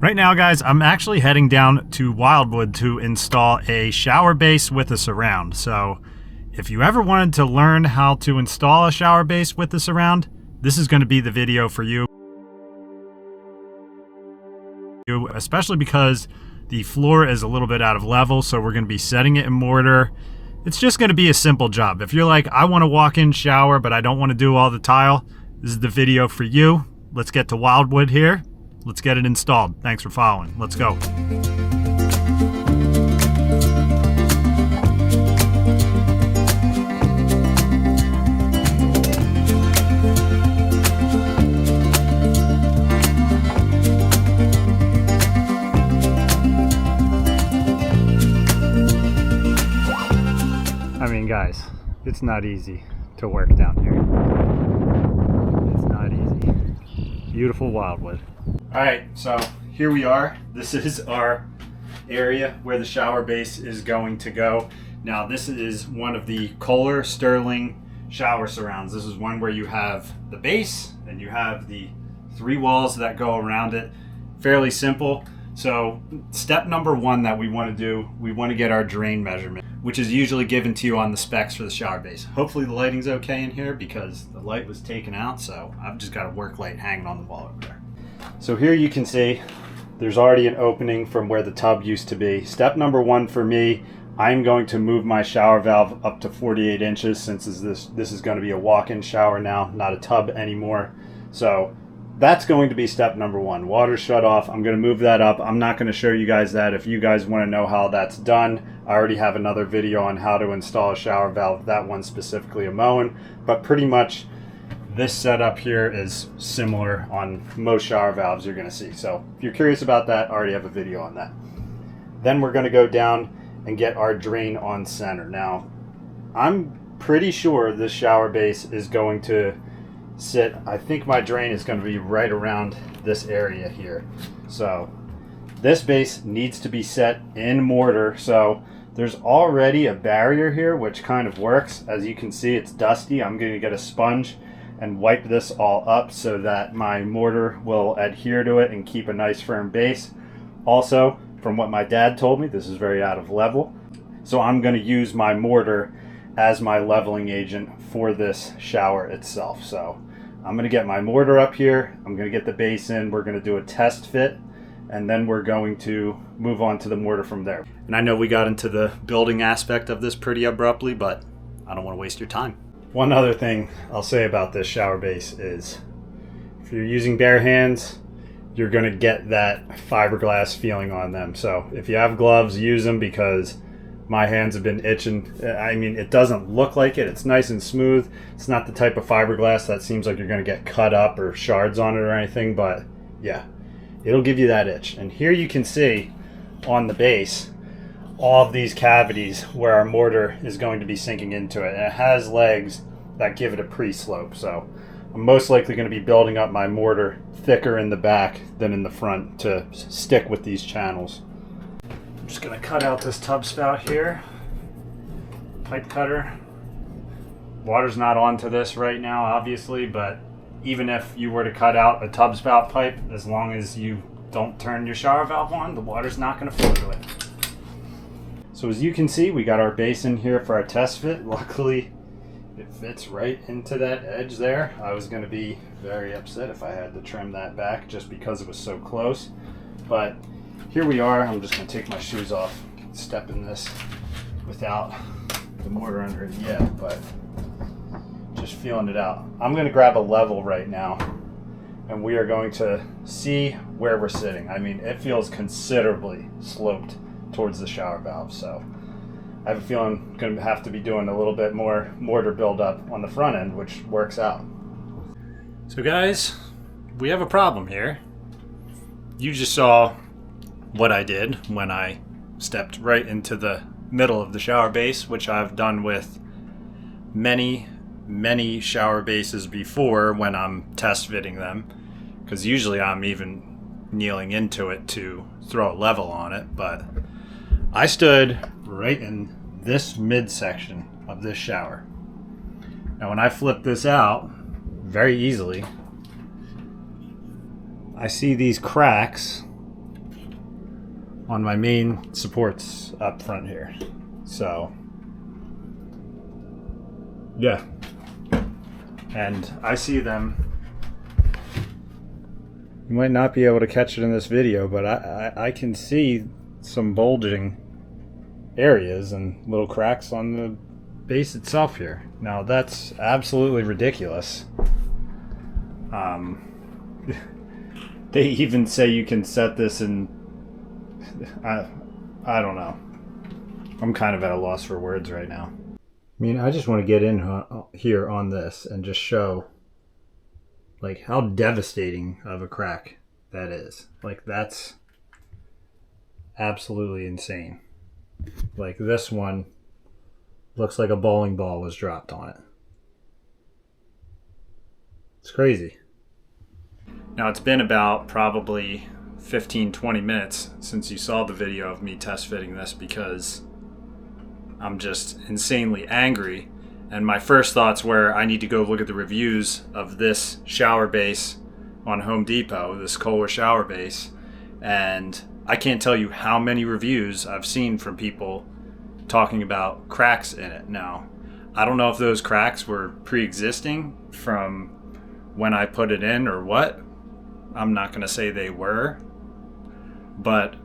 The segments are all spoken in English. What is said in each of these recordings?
Right now, guys, I'm actually heading down to Wildwood to install a shower base with a surround. So if you ever wanted to learn how to install a shower base with a surround, this is going to be the video for you. Especially because the floor is a little bit out of level, so we're going to be setting it in mortar. It's just going to be a simple job. If you're like, I want to walk in, shower, but I don't want to do all the tile, this is the video for you. Let's get to Wildwood here. Let's get it installed. Thanks for following. Let's go. I mean, guys, it's not easy to work down here. It's not easy. Beautiful Wildwood. All right, so here we are. This is our area where the shower base is going to go. Now, this is one of the Kohler Sterling shower surrounds. This is one where you have the base and you have the 3 walls that go around it. Fairly simple. So step number 1 that we want to do, we want to get our drain measurement, which is usually given to you on the specs for the shower base. Hopefully the lighting's okay in here because the light was taken out, so I've just got a work light hanging on the wall over there. So here you can see there's already an opening from where the tub used to be. Step number 1 for me, I'm going to move my shower valve up to 48 inches since this is going to be a walk-in shower now, not a tub anymore. So that's going to be step number 1. Water shut off. I'm going to move that up. I'm not going to show you guys that. If you guys want to know how that's done, I already have another video on how to install a shower valve. That one specifically a Moen, but pretty much this setup here is similar on most shower valves you're going to see. So if you're curious about that, I already have a video on that. Then we're going to go down and get our drain on center. Now, I'm pretty sure this shower base is going to sit, I think my drain is going to be right around this area here. So this base needs to be set in mortar. So there's already a barrier here, which kind of works. As you can see, it's dusty. I'm going to get a sponge and wipe this all up so that my mortar will adhere to it and keep a nice firm base. Also, from what my dad told me, this is very out of level. So I'm going to use my mortar as my leveling agent for this shower itself. So I'm going to get my mortar up here. I'm going to get the base in. We're going to do a test fit, and then we're going to move on to the mortar from there. And I know we got into the building aspect of this pretty abruptly, but I don't want to waste your time. One other thing I'll say about this shower base is if you're using bare hands, you're going to get that fiberglass feeling on them. So if you have gloves, use them, because my hands have been itching. I mean, it doesn't look like it. It's nice and smooth. It's not the type of fiberglass that seems like you're going to get cut up or shards on it or anything, but yeah, it'll give you that itch. And here you can see on the base all of these cavities where our mortar is going to be sinking into it. And it has legs that give it a pre-slope. So I'm most likely going to be building up my mortar thicker in the back than in the front to stick with these channels. I'm just going to cut out this tub spout here. Pipe cutter. Water's not onto this right now, obviously, but even if you were to cut out a tub spout pipe, as long as you don't turn your shower valve on, the water's not going to flow to it. So as you can see, we got our base in here for our test fit. Luckily, it fits right into that edge there. I was going to be very upset if I had to trim that back just because it was so close. But here we are. I'm just going to take my shoes off, step in this without the mortar under it yet, but just feeling it out. I'm going to grab a level right now, and we are going to see where we're sitting. I mean, it feels considerably sloped towards the shower valve, so I have a feeling I'm going to have to be doing a little bit more mortar buildup on the front end, which works out. So guys, we have a problem here. You just saw what I did when I stepped right into the middle of the shower base, which I've done with many shower bases before when I'm test fitting them, because usually I'm even kneeling into it to throw a level on it, but I stood right in this midsection of this shower. Now when I flip this out very easily, I see these cracks on my main supports up front here. So yeah, and I see them. You might not be able to catch it in this video, but I can see some bulging areas and little cracks on the base itself here. Now that's absolutely ridiculous. They even say you can set this in, I don't know. I'm kind of at a loss for words right now. I mean, I just want to get in here on this and just show like how devastating of a crack that is. Like, that's absolutely insane. Like, this one looks like a bowling ball was dropped on it. It's crazy. Now, it's been about probably 15-20 minutes since you saw the video of me test fitting this, because I'm just insanely angry. And my first thoughts were, I need to go look at the reviews of this shower base on Home Depot, this Kohler Shower Base. And I can't tell you how many reviews I've seen from people talking about cracks in it. Now, I don't know if those cracks were pre-existing from when I put it in or what. I'm not going to say they were, but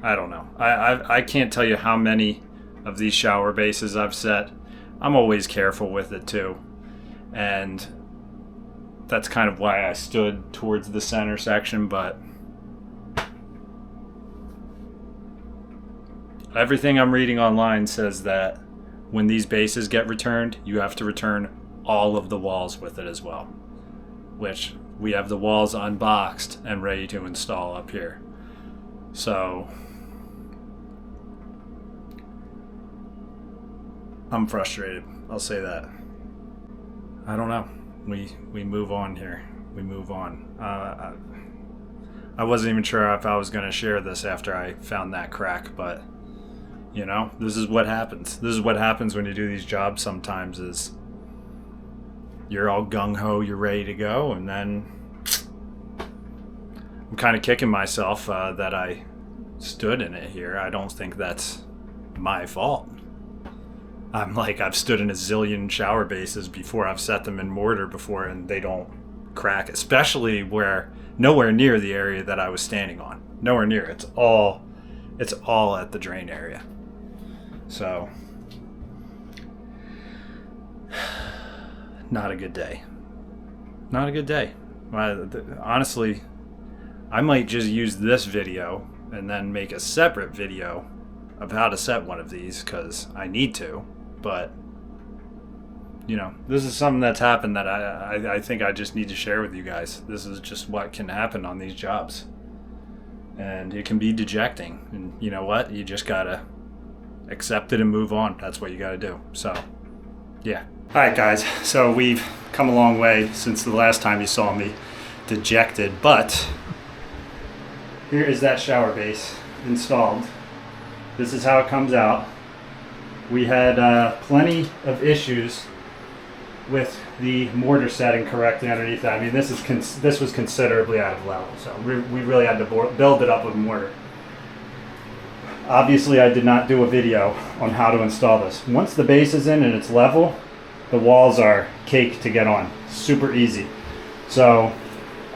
I don't know. I can't tell you how many of these shower bases I've set. I'm always careful with it too, and that's kind of why I stood towards the center section. But everything I'm reading online says that when these bases get returned, you have to return all of the walls with it as well, which we have the walls unboxed and ready to install up here. So I'm frustrated, I'll say that. I don't know. We move on here. We move on. I wasn't even sure if I was going to share this after I found that crack, but you know, this is what happens. This is what happens when you do these jobs sometimes, is you're all gung-ho, you're ready to go, and then I'm kind of kicking myself that I stood in it here. I don't think that's my fault. I'm like, I've stood in a zillion shower bases before. I've set them in mortar before, and they don't crack, especially where nowhere near the area that I was standing on. Nowhere near. It's all at the drain area. So not a good day. Not a good day. Honestly, I might just use this video and then make a separate video of how to set one of these, because I need to. But you know, this is something that's happened that I think I just need to share with you guys. This is just what can happen on these jobs, and it can be dejecting. And you know what? You just gotta accept it and move on. That's what you gotta do. So yeah. Alright guys, so we've come a long way since the last time you saw me dejected, but here is that shower base installed. This is how it comes out. We had plenty of issues with the mortar setting correctly underneath that. I mean, this was considerably out of level, so we really had to build it up with mortar. Obviously, I did not do a video on how to install this. Once the base is in and it's level, the walls are cake to get on. Super easy. So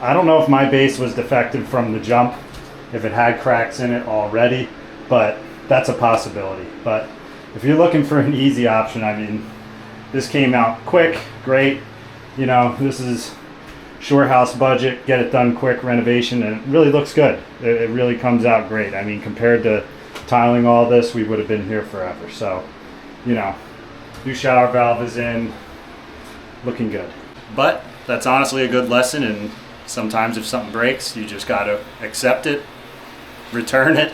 I don't know if my base was defective from the jump, if it had cracks in it already, but that's a possibility. But if you're looking for an easy option, I mean, this came out quick, great. You know, this is shore house budget, get it done quick renovation, and it really looks good. It really comes out great. I mean, compared to tiling all this, we would have been here forever. So, you know, new shower valve is in, looking good. But that's honestly a good lesson, and sometimes if something breaks, you just gotta accept it, return it.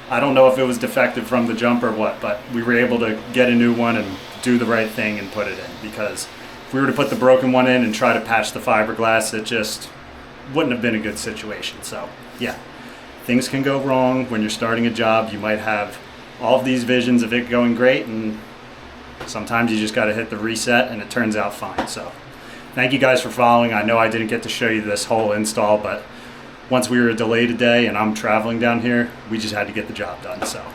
I don't know if it was defective from the jump or what, but we were able to get a new one and do the right thing and put it in, because if we were to put the broken one in and try to patch the fiberglass, it just wouldn't have been a good situation. So yeah, things can go wrong when you're starting a job. You might have all of these visions of it going great, and sometimes you just got to hit the reset and it turns out fine. So thank you guys for following. I know I didn't get to show you this whole install, but once we were delayed a day and I'm traveling down here, we just had to get the job done. So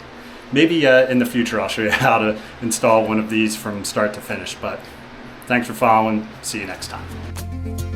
maybe in the future I'll show you how to install one of these from start to finish. But thanks for following. See you next time.